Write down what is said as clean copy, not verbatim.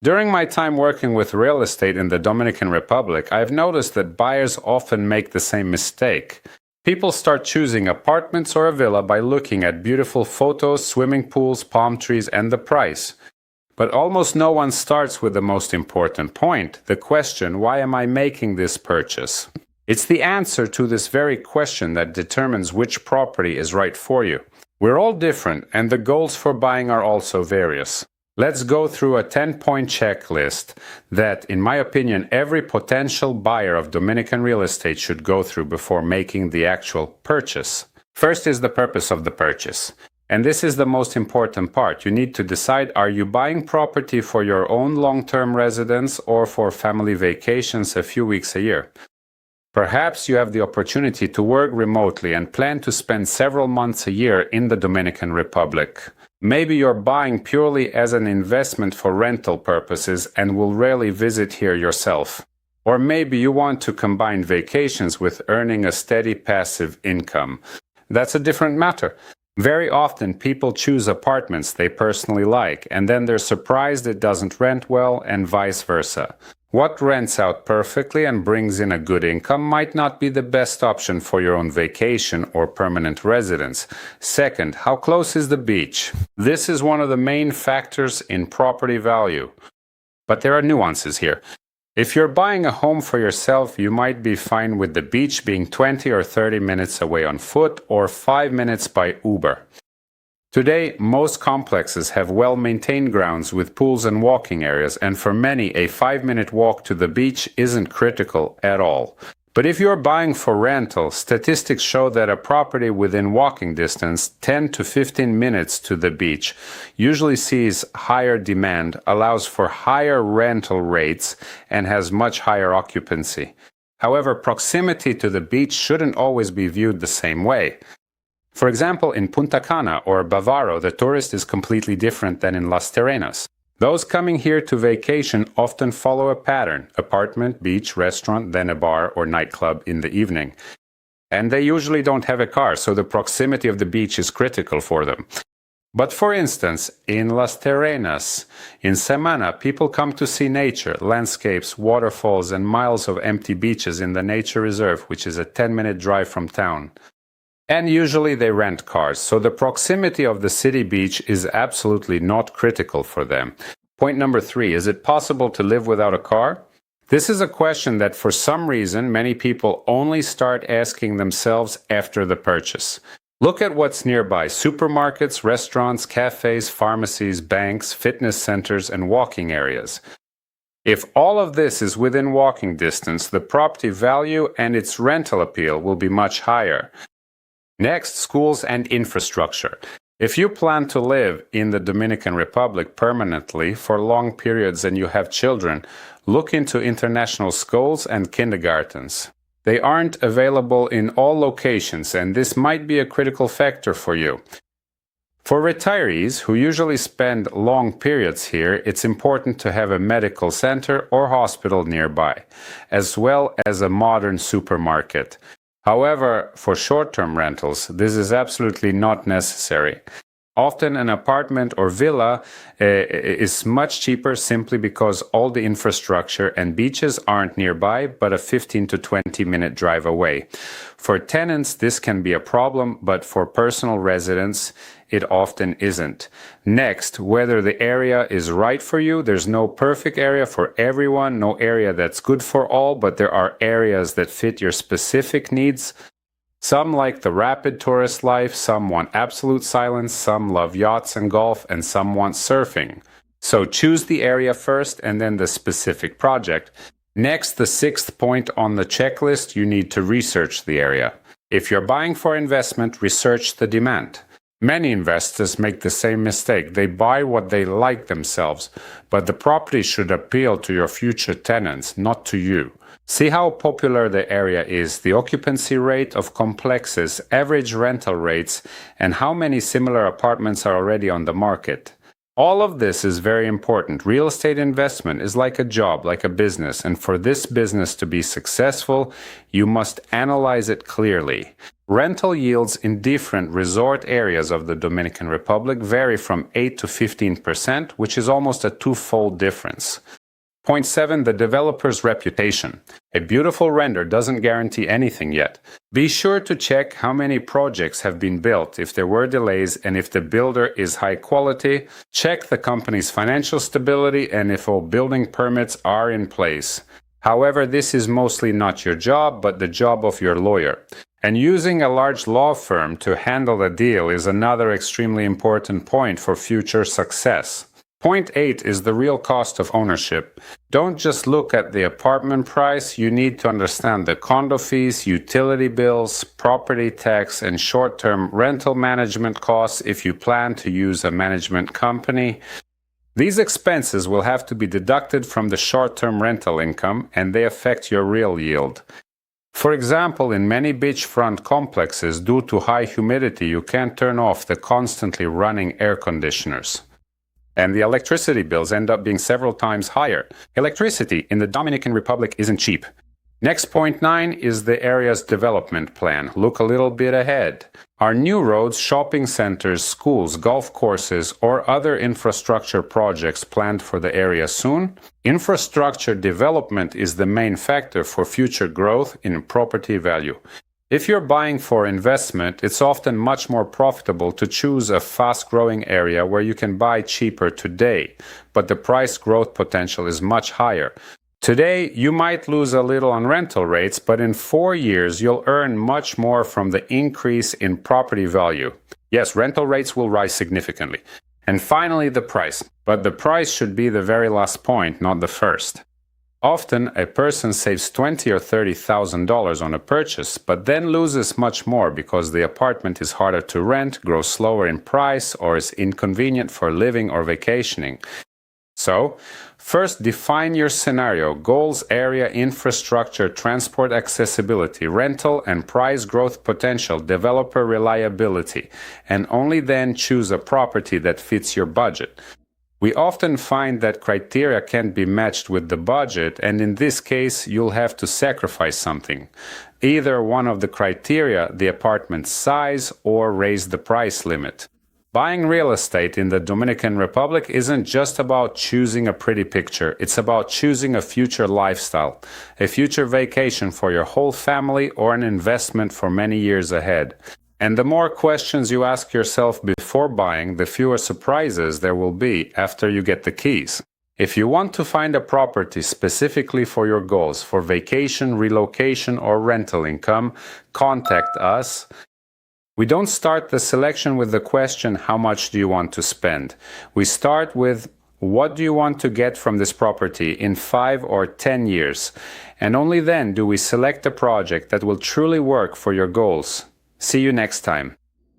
During my time working with real estate in the Dominican Republic, I've noticed that buyers often make the same mistake. People start choosing apartments or a villa by looking at beautiful photos, swimming pools, palm trees, and the price. But almost no one starts with the most important point, the question, why am I making this purchase? It's the answer to this very question that determines which property is right for you. We're all different, and the goals for buying are also various. Let's go through a 10-point checklist that, in my opinion, every potential buyer of Dominican real estate should go through before making the actual purchase. First is the purpose of the purchase. And this is the most important part. You need to decide, are you buying property for your own long-term residence or for family vacations a few weeks a year? Perhaps you have the opportunity to work remotely and plan to spend several months a year in the Dominican Republic. Maybe you're buying purely as an investment for rental purposes and will rarely visit here yourself. Or maybe you want to combine vacations with earning a steady passive income. That's a different matter. Very often people choose apartments they personally like, and then they're surprised it doesn't rent well, and vice versa. What rents out perfectly and brings in a good income might not be the best option for your own vacation or permanent residence. Second, how close is the beach? This is one of the main factors in property value. But there are nuances here. If you're buying a home for yourself, you might be fine with the beach being 20 or 30 minutes away on foot or 5 minutes by Uber. Today, most complexes have well-maintained grounds with pools and walking areas, and for many, a 5-minute walk to the beach isn't critical at all. But if you're buying for rental, statistics show that a property within walking distance, 10 to 15 minutes to the beach, usually sees higher demand, allows for higher rental rates, and has much higher occupancy. However, proximity to the beach shouldn't always be viewed the same way. For example, in Punta Cana or Bavaro, the tourist is completely different than in Las Terrenas. Those coming here to vacation often follow a pattern: apartment, beach, restaurant, then a bar or nightclub in the evening. And they usually don't have a car, so the proximity of the beach is critical for them. But for instance, in Las Terrenas, in Semana, people come to see nature, landscapes, waterfalls, and miles of empty beaches in the nature reserve, which is a 10-minute drive from town. And usually they rent cars, so the proximity of the city beach is absolutely not critical for them. Point number 3, is it possible to live without a car? This is a question that for some reason many people only start asking themselves after the purchase. Look at what's nearby: supermarkets, restaurants, cafes, pharmacies, banks, fitness centers, and walking areas. If all of this is within walking distance, the property value and its rental appeal will be much higher. Next, schools and infrastructure. If you plan to live in the Dominican Republic permanently for long periods and you have children, look into international schools and kindergartens. They aren't available in all locations, and this might be a critical factor for you. For retirees who usually spend long periods here, it's important to have a medical center or hospital nearby, as well as a modern supermarket. However, for short-term rentals, this is absolutely not necessary. Often an apartment or villa is much cheaper simply because all the infrastructure and beaches aren't nearby, but a 15 to 20-minute drive away. For tenants, this can be a problem, but for personal residents, it often isn't. Next, whether the area is right for you. There's no perfect area for everyone, no area that's good for all, but there are areas that fit your specific needs. Some like the rapid tourist life, some want absolute silence, some love yachts and golf, and some want surfing. So choose the area first and then the specific project. Next, the 6th point on the checklist, you need to research the area. If you're buying for investment, research the demand. Many investors make the same mistake. They buy what they like themselves, but the property should appeal to your future tenants, not to you. See how popular the area is, the occupancy rate of complexes, average rental rates, and how many similar apartments are already on the market. All of this is very important. Real estate investment is like a job, like a business, and for this business to be successful, you must analyze it clearly. Rental yields in different resort areas of the Dominican Republic vary from 8 to 15%, which is almost a twofold difference. Point 7. The developer's reputation. A beautiful render doesn't guarantee anything yet. Be sure to check how many projects have been built, if there were delays, and if the builder is high quality. Check the company's financial stability and if all building permits are in place. However, this is mostly not your job, but the job of your lawyer. And using a large law firm to handle the deal is another extremely important point for future success. Point 8 is the real cost of ownership. Don't just look at the apartment price, you need to understand the condo fees, utility bills, property tax, and short-term rental management costs if you plan to use a management company. These expenses will have to be deducted from the short-term rental income, and they affect your real yield. For example, in many beachfront complexes, due to high humidity, you can't turn off the constantly running air conditioners. And the electricity bills end up being several times higher. Electricity in the Dominican Republic isn't cheap. Next, point 9 is the area's development plan. Look a little bit ahead. Are new roads, shopping centers, schools, golf courses, or other infrastructure projects planned for the area soon? Infrastructure development is the main factor for future growth in property value. If you're buying for investment, it's often much more profitable to choose a fast-growing area where you can buy cheaper today, but the price growth potential is much higher. Today, you might lose a little on rental rates, but in 4 years, you'll earn much more from the increase in property value. Yes, rental rates will rise significantly. And finally, the price. But the price should be the very last point, not the first. Often, a person saves $20,000 or $30,000 on a purchase, but then loses much more because the apartment is harder to rent, grows slower in price, or is inconvenient for living or vacationing. So, first define your scenario, goals, area, infrastructure, transport accessibility, rental and price growth potential, developer reliability, and only then choose a property that fits your budget. We often find that criteria can't be matched with the budget, and in this case, you'll have to sacrifice something. Either one of the criteria, the apartment's size, or raise the price limit. Buying real estate in the Dominican Republic isn't just about choosing a pretty picture, it's about choosing a future lifestyle, a future vacation for your whole family, or an investment for many years ahead. And the more questions you ask yourself before buying, the fewer surprises there will be after you get the keys. If you want to find a property specifically for your goals, for vacation, relocation, or rental income, contact us. We don't start the selection with the question, how much do you want to spend? We start with, what do you want to get from this property in 5 or 10 years? And only then do we select a project that will truly work for your goals. See you next time.